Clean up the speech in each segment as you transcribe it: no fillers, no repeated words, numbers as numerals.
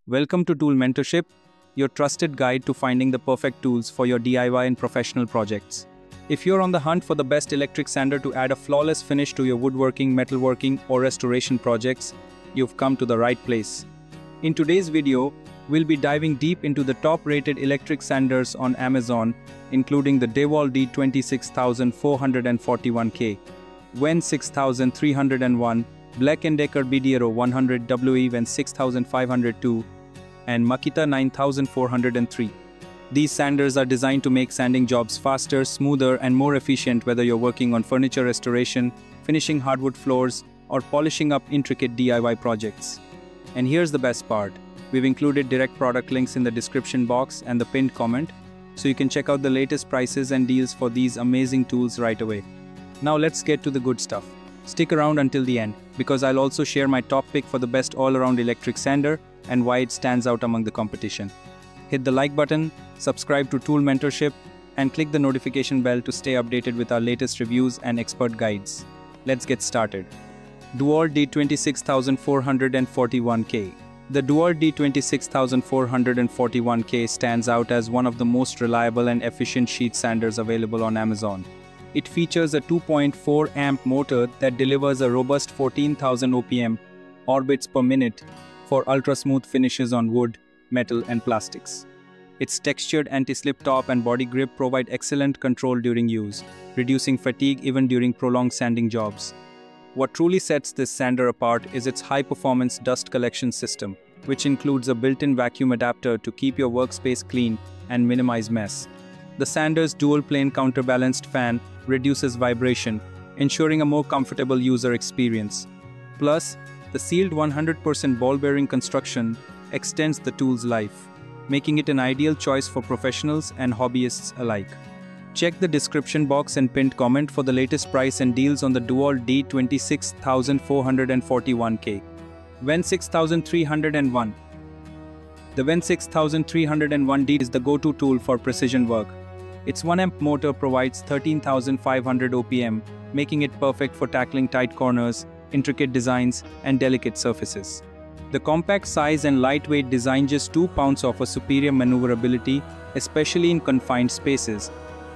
Welcome to Tool Mentorship, your trusted guide to finding the perfect tools for your DIY and professional projects. If you're on the hunt for the best electric sander to add a flawless finish to your woodworking, metalworking, or restoration projects, you've come to the right place. In today's video, we'll be diving deep into the top-rated electric sanders on Amazon, including the DEWALT D26441K, WARZONE 6301, Black & Decker BDERO100 WARZONE 6502, and Makita 9403. These sanders are designed to make sanding jobs faster, smoother, and more efficient whether you're working on furniture restoration, finishing hardwood floors, or polishing up intricate DIY projects. And here's the best part. We've included direct product links in the description box and the pinned comment, so you can check out the latest prices and deals for these amazing tools right away. Now let's get to the good stuff. Stick around until the end, because I'll also share my top pick for the best all-around electric sander and why it stands out among the competition. Hit the like button, subscribe to Tool Mentorship, and click the notification bell to stay updated with our latest reviews and expert guides. Let's get started. DEWALT D26441K. The DEWALT D26441K stands out as one of the most reliable and efficient sheet sanders available on Amazon. It features a 2.4 amp motor that delivers a robust 14,000 OPM orbits per minute for ultra-smooth finishes on wood, metal, and plastics. Its textured anti-slip top and body grip provide excellent control during use, reducing fatigue even during prolonged sanding jobs. What truly sets this sander apart is its high-performance dust collection system, which includes a built-in vacuum adapter to keep your workspace clean and minimize mess. The sander's dual-plane counterbalanced fan reduces vibration, ensuring a more comfortable user experience. Plus, the sealed 100% ball-bearing construction extends the tool's life, making it an ideal choice for professionals and hobbyists alike. Check the description box and pinned comment for the latest price and deals on the DEWALT D26441K. WARZONE 6301. The WARZONE 6301D is the go-to tool for precision work. Its 1 amp motor provides 13,500 OPM, making it perfect for tackling tight corners, intricate designs, and delicate surfaces. The compact size and lightweight design, just 2 pounds, offer superior maneuverability, especially in confined spaces.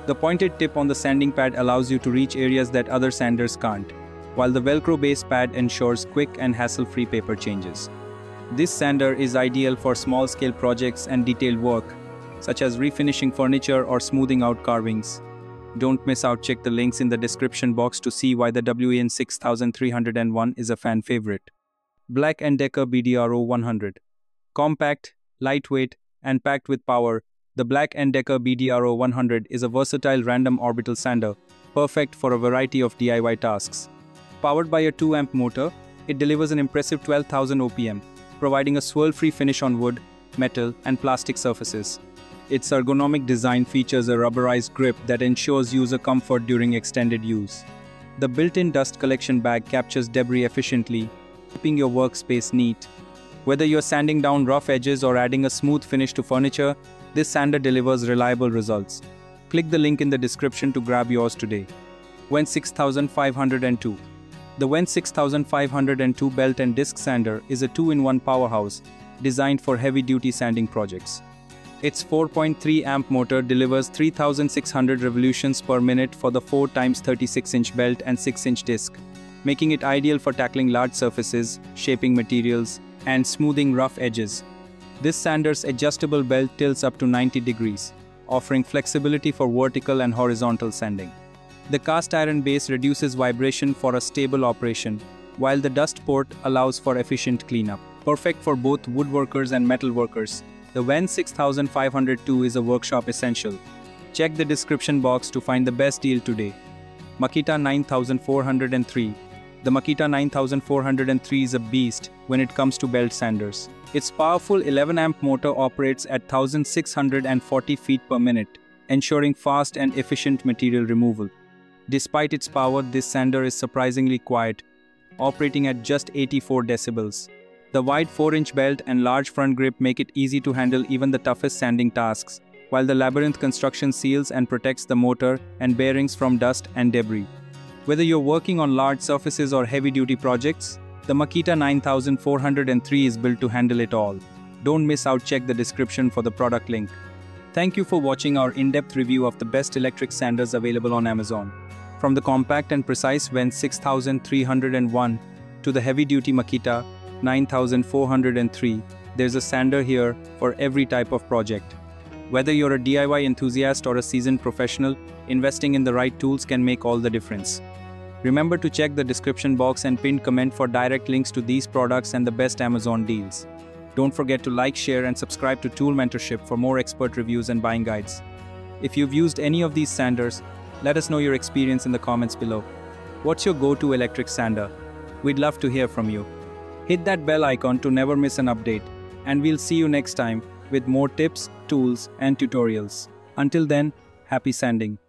The pointed tip on the sanding pad allows you to reach areas that other sanders can't, while the Velcro base pad ensures quick and hassle-free paper changes. This sander is ideal for small-scale projects and detailed work, such as refinishing furniture or smoothing out carvings. Don't miss out. Check the links in the description box to see why the WARZONE 6301 is a fan favorite. Black & Decker BDERO100. Compact, lightweight, and packed with power, the Black & Decker BDERO100 is a versatile random orbital sander, perfect for a variety of DIY tasks. Powered by a 2 amp motor, it delivers an impressive 12,000 OPM, providing a swirl-free finish on wood, metal, and plastic surfaces. Its ergonomic design features a rubberized grip that ensures user comfort during extended use. The built-in dust collection bag captures debris efficiently, keeping your workspace neat. Whether you're sanding down rough edges or adding a smooth finish to furniture, this sander delivers reliable results. Click the link in the description to grab yours today. WARZONE 6502. The WARZONE 6502 belt and disc sander is a 2-in-1 powerhouse designed for heavy-duty sanding projects. Its 4.3 amp motor delivers 3,600 revolutions per minute for the 4x36-inch belt and 6-inch disc, making it ideal for tackling large surfaces, shaping materials, and smoothing rough edges. This sander's adjustable belt tilts up to 90 degrees, offering flexibility for vertical and horizontal sanding. The cast iron base reduces vibration for a stable operation, while the dust port allows for efficient cleanup. Perfect for both woodworkers and metalworkers, the WARZONE 6502 is a workshop essential. Check the description box to find the best deal today. Makita 9403. The Makita 9403 is a beast when it comes to belt sanders. Its powerful 11 amp motor operates at 1,640 feet per minute, ensuring fast and efficient material removal. Despite its power, this sander is surprisingly quiet, operating at just 84 decibels. The wide 4-inch belt and large front grip make it easy to handle even the toughest sanding tasks, while the labyrinth construction seals and protects the motor and bearings from dust and debris. Whether you're working on large surfaces or heavy-duty projects, the Makita 9403 is built to handle it all. Don't miss out, check the description for the product link. Thank you for watching our in-depth review of the best electric sanders available on Amazon. From the compact and precise WARZONE 6301 to the heavy-duty Makita 9403, there's a sander here for every type of project. Whether you're a DIY enthusiast or a seasoned professional, investing in the right tools can make all the difference. Remember to check the description box and pinned comment for direct links to these products and the best Amazon deals. Don't forget to like, share and subscribe to Tool Mentorship for more expert reviews and buying guides. If you've used any of these sanders, let us know your experience in the comments below. What's your go-to electric sander? We'd love to hear from you. Hit that bell icon to never miss an update, and we'll see you next time with more tips, tools and tutorials. Until then, happy sanding.